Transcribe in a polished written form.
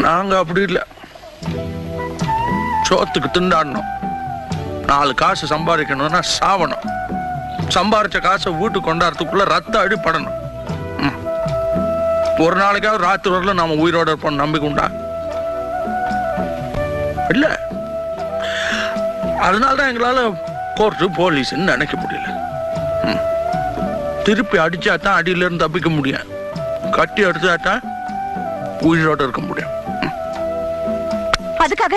நாங்க அப்படி இல்லை, சோத்துக்கு திண்டாடணும். 4 காசு சம்பாதிக்கணும்னா சாவணும். சம்பாரிச்ச காசை வீட்டுக்கு கொண்டாடுறதுக்குள்ள ரத்த அடிப்படணும். ஒரு நாளைக்காவது ராத்திரி வரல நாம உயிரோட இருப்போம் நம்பிக்கை உண்டா? இல்ல. அதனாலதான் எங்களால கோர்ட்டு போலீஸ்ன்னு நினைக்க முடியல. திருப்பி அடிச்சாதான் அடியில இருந்து தப்பிக்க முடியும், கட்டி அடிச்சாதான் உயிரோட இருக்க முடியும். அதுக்காக